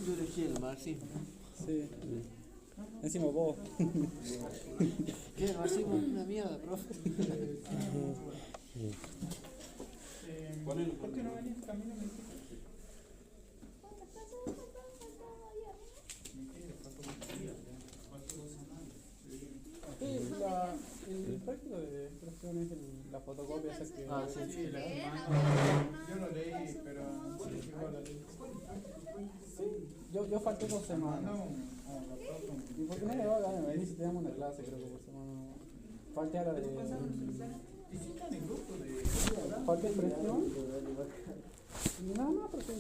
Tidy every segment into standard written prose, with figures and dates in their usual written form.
Yo elegí el Maxi. Sí. Encima vos. ¿Qué? El Maxi es una mierda, profe. ¿Por qué no venís camino? El práctico de expresión es la fotocopia esa que... Ah, sí. Sí, yo lo leí, pero igual lo leí. Sí, yo falté 2 semanas. ¿Y por qué no me va a venir si tenemos una clase, creo que por semana? Falté a la de... Falté expresión. Y nada más, porque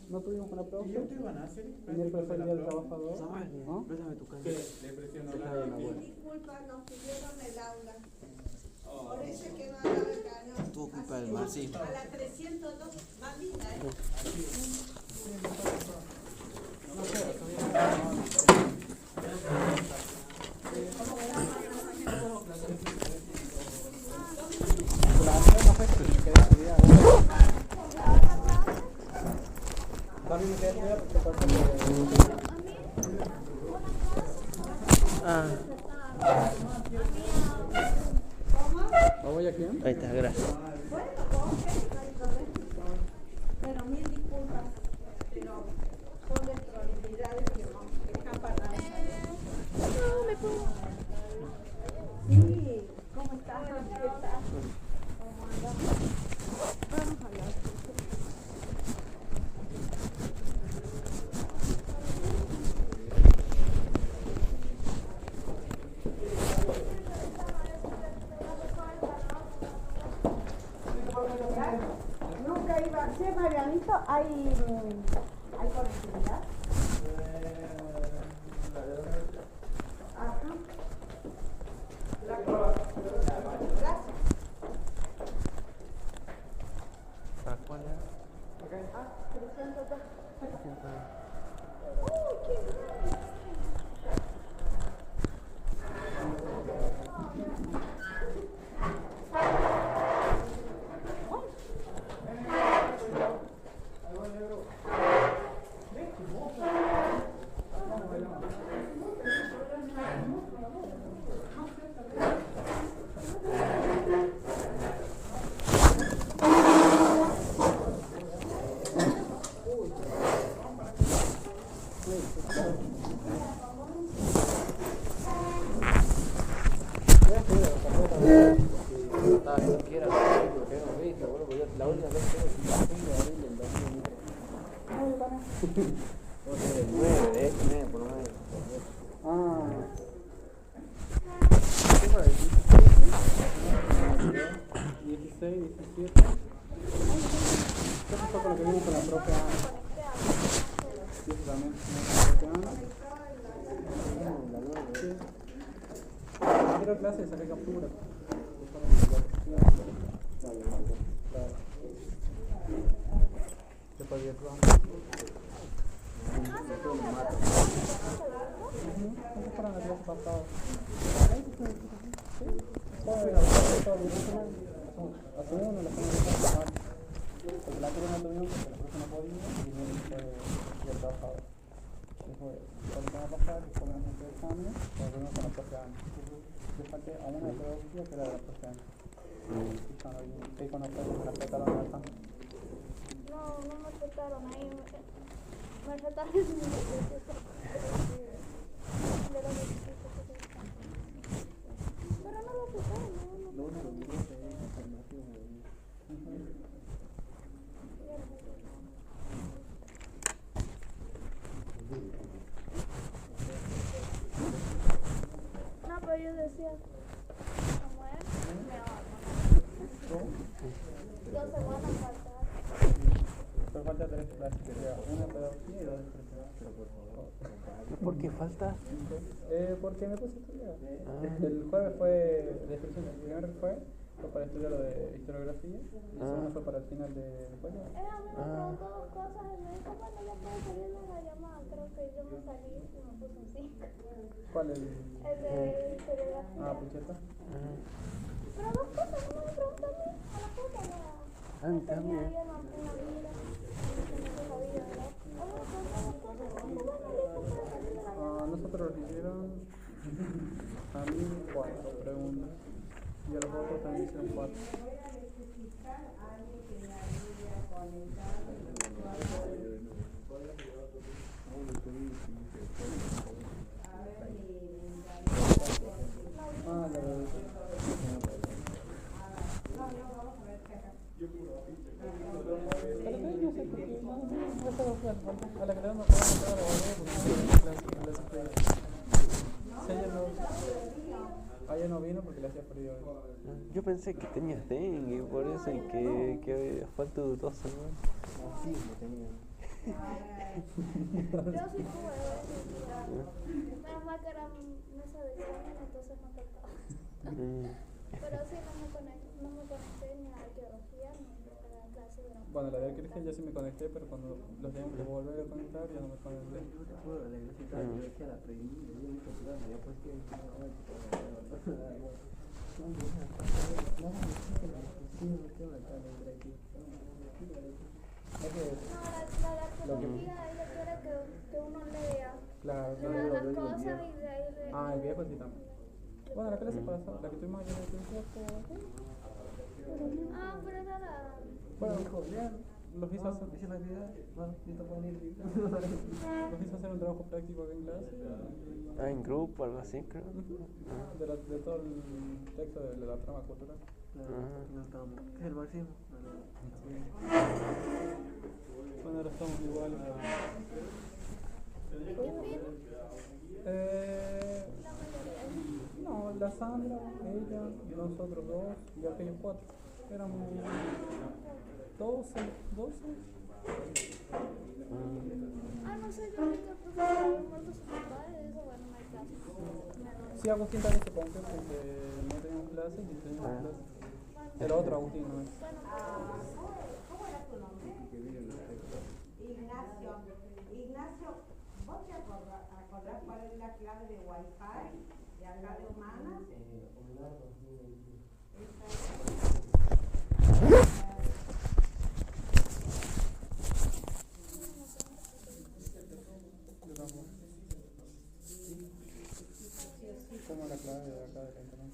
no tuvimos una profe. ¿Y yo te iban a hacer? El miércoles fue el día del trabajador. ¿No? Préstame tu casa. ¿Qué? Depresión oral. Disculpa, nos pidieron el aula. Por eso es que no hablaba el cañón. Tu culpa del Maxi. A la 302, más linda, No sé, también me quedé estudiar porque pasa que... ¿Vamos ya quién? Ahí está, gracias. Pero mil disculpas, pero son desprolijidades que no escapan a No, me pongo. Sí, ¿cómo estás? ¿Qué estás? ¿Cómo andas? Vamos a hablar. Nunca iba a ser, Marianito, hay conectividad. Ajá. Gracias. ¿Para cuál era? Ah, 302. ¡Uy, qué grande! La única vez que el 5 de abril del 2020. 9, 9 por lo menos. Ah. ¿Qué fue? 16, 17. ¿Qué pasó con lo que vimos con la profe Ana? Sí, también con la profe Ana. Sí. Quiero clase de sacar captura. Claro. Después de eso. ¿Cómo fueron las clases pasadas? La segunda, la semana. Porque la primera tuvimos porque la próxima no podía y vinieron del trabajador. Después, la semana pasada, que fue un ejemplo de examen, la tuvimos con la profe Ana. Yo falté a una de pedagogía que era de la profe Ana. Y con ustedes me la trataron al examen. No, no me trataron ahí. Me trataron en mi proceso. Pero no lo trataron, no. Lo único que quiero es información de mí. No, pero yo decía, como es, me va a poner. 2 semanas faltan. Pero falta 3 clases, que sea una de pedagogía y 2 de expresión. Pero por favor, ¿Por qué falta? Porque me puse a estudiar. El jueves fue de expresión, el primer fue fue para estudiar lo de historiografía y el segundo fue para el final de cuál era. A mí me preguntó dos cosas y me dijo, bueno, le puedo salir de la llamada. Creo que yo me salí y me puse un 5. ¿Cuál El de historiografía. Ah, pucheta. Pero dos cosas, no me preguntó a mí, a la puta nada. A mí también. Tenía una vida, no sabía, ¿verdad? A mí me preguntó dos cosas, y dijo, bueno, listo, puedo salir de la llamada. Nosotros nos hicieron a mí 4 preguntas y a los otros también hicieron 4. La verdad. A la que le damos a entrar a la ayer no vino porque le hacía frío. Yo pensé que tenías dengue, por eso, y que falta dudoso, ¿no? Sí, lo tenía. Yo sí tuve, menos mal que era mesa de examen, entonces no tocaba. Pero sí, no me conecté ni a arqueología ni a la clase de Bueno, la de arqueología ya sí me conecté, pero cuando los tengo que volver a conectar ya no me conecté. Yo recuerdo la iglesia de arqueología, la aprendí, me dio mucho cuidado, ya pues que No, la arqueología ahí requiere que uno lea Claro, las cosas y de ahí de... Ah, el viejo sí también. Bueno, la clase pasada, la que tuvimos ayer en el Ah, pero esa la... bueno, los hizo hacer, dice la vida, bueno, listo para venir. los hizo hacer un trabajo práctico acá en clase. En grupo, algo así, creo. De todo el texto de la trama cultural. No estamos. ¿Qué es el marxismo? Bueno, ahora estamos igual. ¿Quién vino? La mayoría. No, la Sandra, ella, nosotros dos y aquellos 4. Éramos 12. No sé, yo vi que el profesor había muerto su papá y dijo, bueno, no hay clases. Sí, Agustín también se confió porque no teníamos clases y teníamos clases. El otro Agustín, ¿no es? ¿Cómo era tu nombre? Ignacio. Ignacio, ¿vos te acordás cuál es la clave de Wi-Fi de acá de Humanas? ¿Cómo la clave de acá de la internet?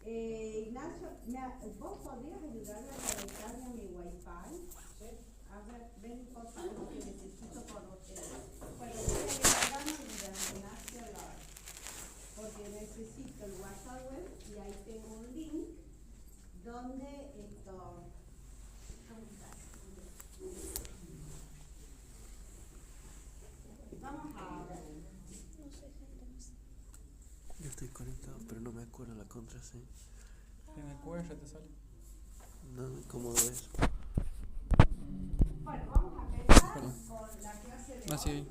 Ignacio, ¿vos podrías ayudarme a conectarme a mi Wi-Fi? A ver, ven por favor que necesito conocer. Bueno, voy a agregarme a Ignacio porque necesito el WhatsApp web y ahí tengo un link donde esto... Vamos a ver. Yo estoy conectado, pero no me acuerdo la contraseña. En el QR te sale. No, ¿cómo ves? Bueno, vamos a empezar con la clase de Así hoy. ahí.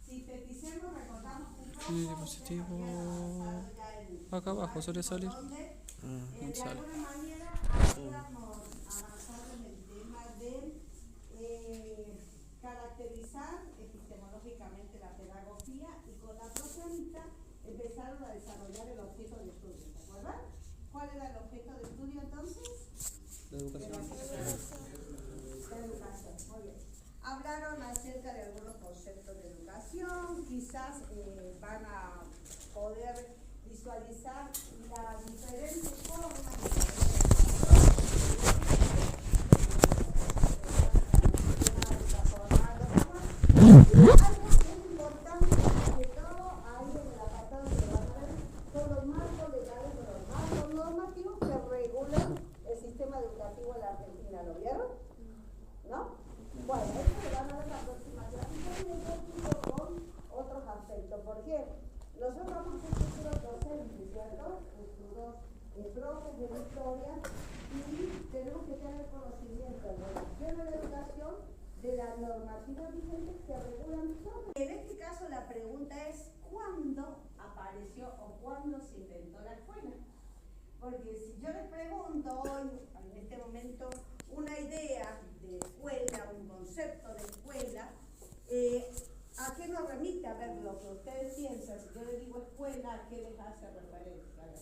Sinteticemos, recordamos un poco. Sí, dispositivo. Acá abajo suele salir. Donde, ¿Dónde de sale? alguna manera habíamos avanzado en el tema de caracterizar epistemológicamente la pedagogía y con la propia Anita empezaron a desarrollar el objeto de estudio, ¿se acuerdan? ¿Cuál era el objeto de estudio entonces? La educación. La educación, muy bien. Hablaron acerca de algunos conceptos de educación, quizás van a poder visualizar las diferentes formas algo que es importante, sobre todo ahí en el apartado que van a ver, son los marcos legales o los marcos normativos que regulan el sistema educativo en la Argentina. ¿Lo vieron? ¿No? Bueno, esto lo van a ver la próxima clase y después sigo con otros aspectos. ¿Por qué? Nosotros vamos a hacer futuros docentes, ¿cierto? Futuros profes de la historia y tenemos que tener conocimiento en relación a la educación de las normativas vigentes que regulan todo. En este caso la pregunta es cuándo apareció o cuándo se inventó la escuela. Porque si yo les pregunto hoy, en este momento, una idea de escuela, un concepto de escuela, ¿a qué nos remite? A ver, lo que ustedes piensan, si yo les digo escuela, ¿a qué les hace referencia? A ver.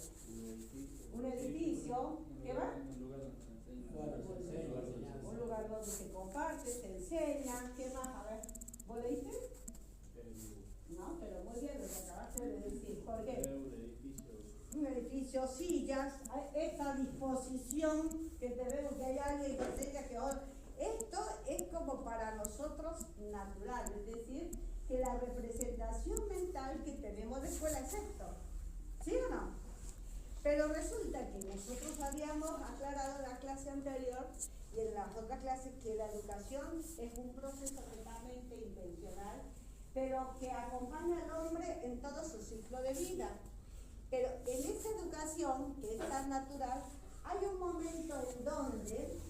Un edificio, ¿qué va? Un lugar donde se comparte, se enseña, ¿qué más? A ver, ¿vos leíste? No, pero muy bien, lo que acabaste de decir. ¿Por qué? Un edificio, sillas, esta disposición que tenemos, que hay alguien que enseña que hoy. Esto es como para nosotros natural, es decir, que la representación mental que tenemos de escuela es esto. ¿Sí o no? Pero resulta que nosotros habíamos aclarado en la clase anterior y en las otras clases que la educación es un proceso totalmente intencional, pero que acompaña al hombre en todo su ciclo de vida. Pero en esa educación, que es tan natural, hay un momento en donde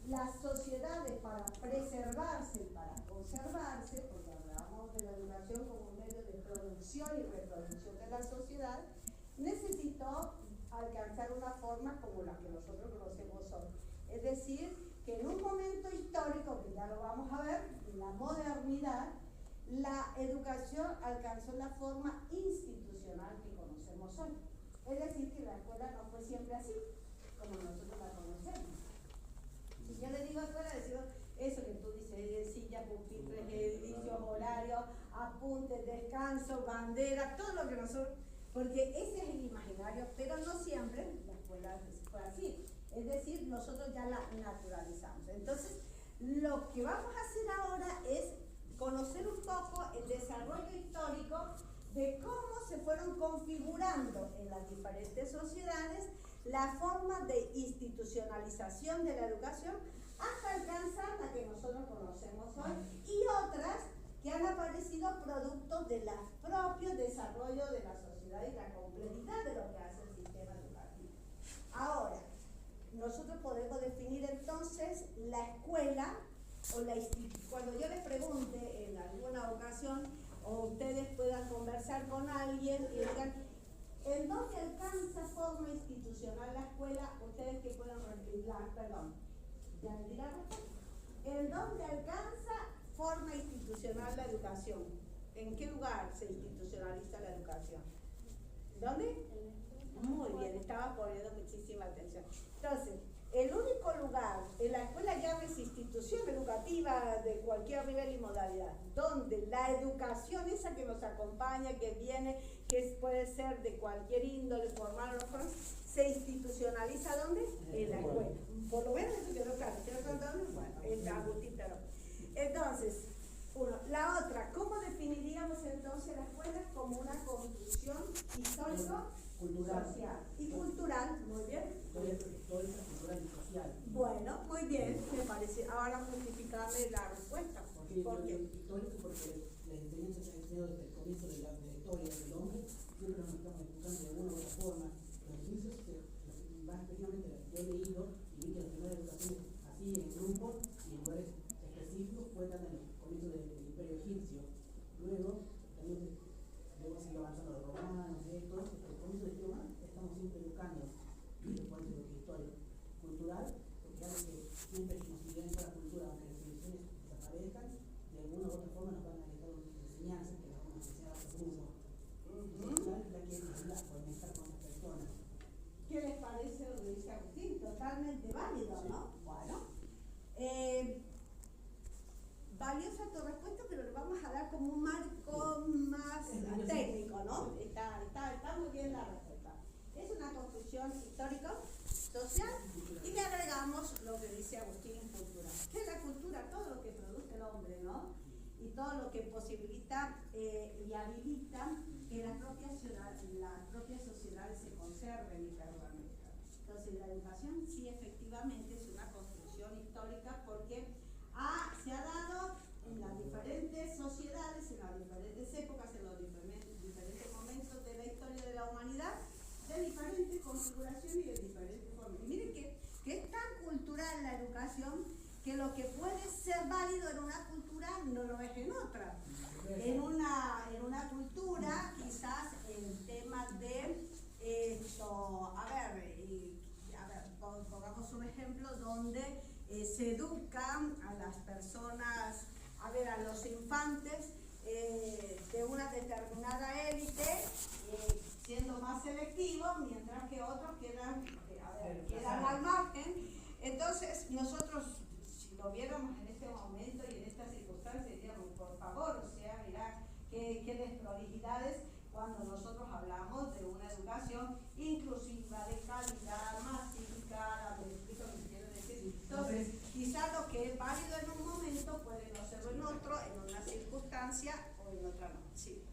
las sociedades, para preservarse y para conservarse, porque hablamos de la educación como un medio de producción y reproducción de la sociedad, necesitó alcanzar una forma como la que nosotros conocemos hoy. Es decir, que en un momento histórico, que ya lo vamos a ver, en la modernidad, la educación alcanzó la forma institucional que conocemos hoy. Es decir, que la escuela no fue siempre así, como nosotros la conocemos. Si yo le digo escuela, decimos eso que tú dices, silla, pupitres, edificios, horarios, apuntes, descanso, bandera, todo lo que nosotros, porque ese es el imaginario, pero no siempre la escuela fue así. Es decir, nosotros ya la naturalizamos. Entonces, lo que vamos a hacer ahora es conocer un poco el desarrollo histórico de cómo se fueron configurando en las diferentes sociedades la forma de institucionalización de la educación hasta alcanzar la que nosotros conocemos hoy y otras que han aparecido producto del propio desarrollo de la sociedad y la complejidad de lo que hace el sistema educativo. Ahora, nosotros podemos definir entonces la escuela o la institución. Cuando yo les pregunte en alguna ocasión o ustedes puedan conversar con alguien y digan ¿en dónde alcanza forma institucional la escuela? Ustedes que puedan perdón, ¿ya me dirán? ¿En dónde alcanza forma institucional la educación? ¿En qué lugar se institucionaliza la educación? ¿Dónde? Muy bien, estaba poniendo muchísima atención. Entonces, el único lugar, en la escuela llámese institución educativa de cualquier nivel y modalidad, donde la educación esa que nos acompaña, que viene, que puede ser de cualquier índole, formal o no formal, se institucionaliza ¿dónde? En la escuela. Por lo menos eso quedó claro. Bueno, el Agustín, pero. Entonces, la otra, ¿cómo definiríamos entonces la escuela? Como una construcción histórico cultural, social y cultural, muy bien. Histórica, cultural y social. Bueno, muy bien, me parece. Ahora justificarme la respuesta. ¿Por qué? Histórico porque la enseñanza se ha enseñado desde el comienzo de la historia del hombre, siempre nos estamos educando de alguna u otra forma. Los inicios, más específicamente las que yo he leído, y vi que las primeras educaciones así en grupo y en lugares específicos fue tan en el comienzo del Imperio Egipcio. Luego, también luego sigue avanzando los romanos, todo eso, pero el comienzo del idioma estamos siempre educando, y después de lo que es histórico. Cultural, porque hace que siempre nos siguen para la cultura, aunque las instituciones desaparezcan, de alguna u otra forma nos van a dejar enseñanzas que las vamos a enseñar a otro mundo. Cultural es la que es la conectar con las personas. ¿Qué les parece lo que dice Agustín? Totalmente válido, ¿no? Bueno, valiosa tu respuesta, pero le vamos a dar como un marco más técnico, ¿no? Está muy bien la respuesta. Es una construcción histórico-social y le agregamos lo que dice Agustín, cultural. ¿Qué es la cultura? Todo lo que produce el hombre, ¿no? Y todo lo que posibilita y habilita que las propias sociedades se conserven y permanezcan. Entonces, la educación sí efectivamente es una construcción histórica porque se ha dado en las diferentes sociedades, en las diferentes épocas, en los diferentes momentos de la historia de la humanidad, de diferentes configuraciones y de diferentes formas. Y miren que es tan cultural la educación que lo que puede ser válido en una cultura no lo es en otra. En una cultura determinada élite siendo más selectivos, mientras que otros quedan al margen. Entonces, nosotros, si lo viéramos en este momento y en estas circunstancias, diríamos, por favor, o sea, mirá qué desprolijidades cuando nosotros hablamos de una educación inclusiva, de calidad, masificada, me explico lo que quiero decir. Entonces, quizás lo que es válido en un momento puede no serlo en otro, en una circunstancia o en otra no. Sí.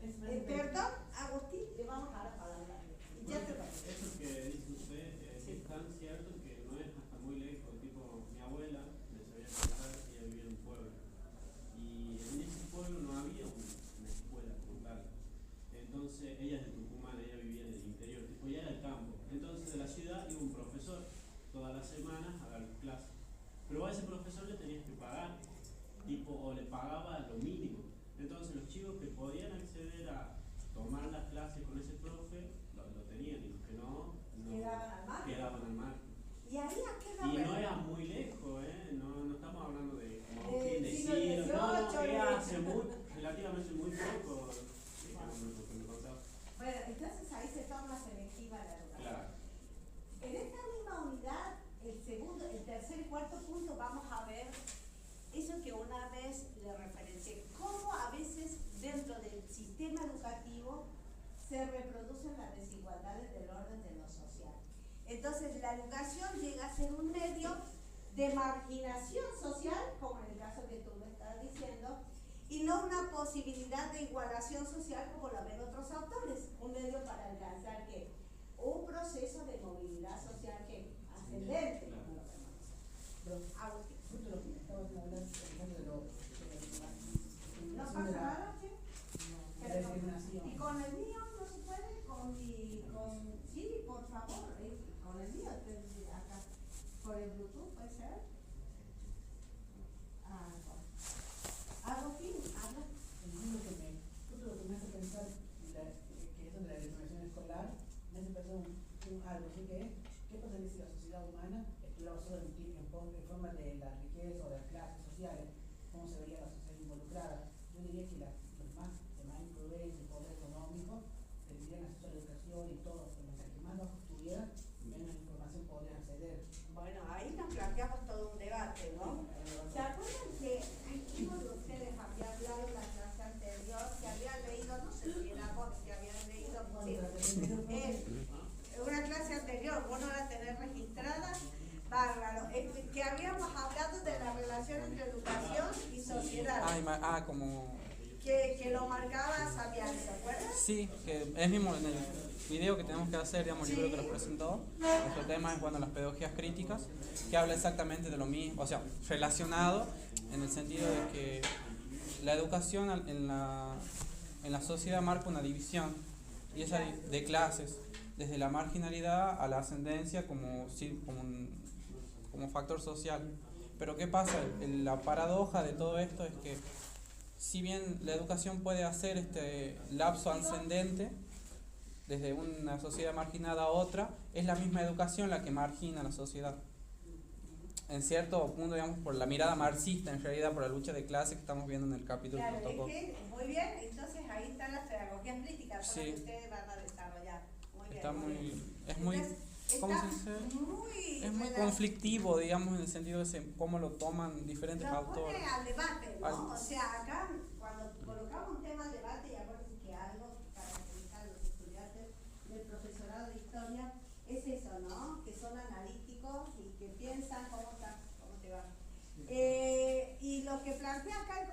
Perdón, Agustín, le vamos a dar la palabra. Ya te va. Eso que dice usted es tan cierto que no es hasta muy lejos. Tipo, mi abuela, me sabía contar, ella vivía en un pueblo. Y en ese pueblo no había una escuela como tal. Entonces, ella es de Tucumán, ella vivía en el interior, tipo, ya era el campo. Entonces, de la ciudad iba un profesor todas las semanas a dar clases. Pero a ese profesor le tenías que pagar, tipo, o le pagaba lo mínimo. Entonces, los chicos que podían acceder a tomar las clases con ese profe, lo tenían, y los que no quedaban al margen. ¿Y ahí a qué Y no era? era muy lejos, no estamos hablando de como Siglo decir, XVIII, que hace relativamente muy poco, lo que me contaba. Bueno, entonces ahí se torna selectiva la educación. Claro. En esta misma unidad, el tercer y cuarto punto, vamos a ver eso que una vez le referencié, cómo a veces dentro del sistema educativo se reproducen las desigualdades del orden de lo social. Entonces, la educación llega a ser un medio de marginación social, como en el caso que tú me estás diciendo, y no una posibilidad de igualación social como lo ven otros autores, un medio para alcanzar ¿qué? Un proceso de movilidad social que ascendente, como lo vemos. Agustín. Justo lo que me estabas hablando, ¿No pasa nada, sí? la discriminación. Y con el mío no se puede, sí, por favor, con el mío, acá, por el Bluetooth, ¿puede ser? Agustín, habla. Justo lo que me hace pensar, que eso de la discriminación escolar, me hace pensar algo, ¿sí? Que es, ¿qué pasaría si la sociedad humana estuviera solo en forma de la riqueza o de las clases sociales? ¿Cómo se vería la sociedad involucrada? Yo diría que los más de más influencia y poder económico tendrían acceso a la educación y todo, pero mientras que más bajo estuviera, menos información podrían acceder. Bueno, ahí nos planteamos todo un debate, ¿no? ¿Se acuerdan que uno de ustedes había hablado en la clase anterior, que había leído, no sé si era vos que habían leído, una clase anterior, vos no la tenés registrada, bárbaro, que habíamos hablado de la relación entre educación y sociedad. Como... Que lo marcaba Sabian, ¿se acuerdan? Sí, que es mismo en el video que tenemos que hacer, digamos, el libro que los presentó. Nuestro tema es, bueno, las pedagogías críticas, que habla exactamente de lo mismo, o sea, relacionado en el sentido de que la educación en la sociedad marca una división, y esa de clases, desde la marginalidad a la ascendencia como factor social. Pero ¿qué pasa? La paradoja de todo esto es que si bien la educación puede hacer este lapso ascendente desde una sociedad marginada a otra, es la misma educación la que margina a la sociedad. En cierto punto, digamos, por la mirada marxista, en realidad, por la lucha de clase que estamos viendo en el capítulo claro, que nos tocó. muy bien, entonces ahí están las pedagogías críticas, son las que ustedes van a desarrollar. Muy bien. Está es muy conflictivo, digamos, en el sentido de cómo lo toman diferentes autores. Pone al debate, ¿no? O sea, acá cuando colocamos un tema al debate, y acuérdense que algo que caracteriza a los estudiantes del profesorado de historia es eso, ¿no? Que son analíticos y que piensan cómo te va. Y lo que plantea acá el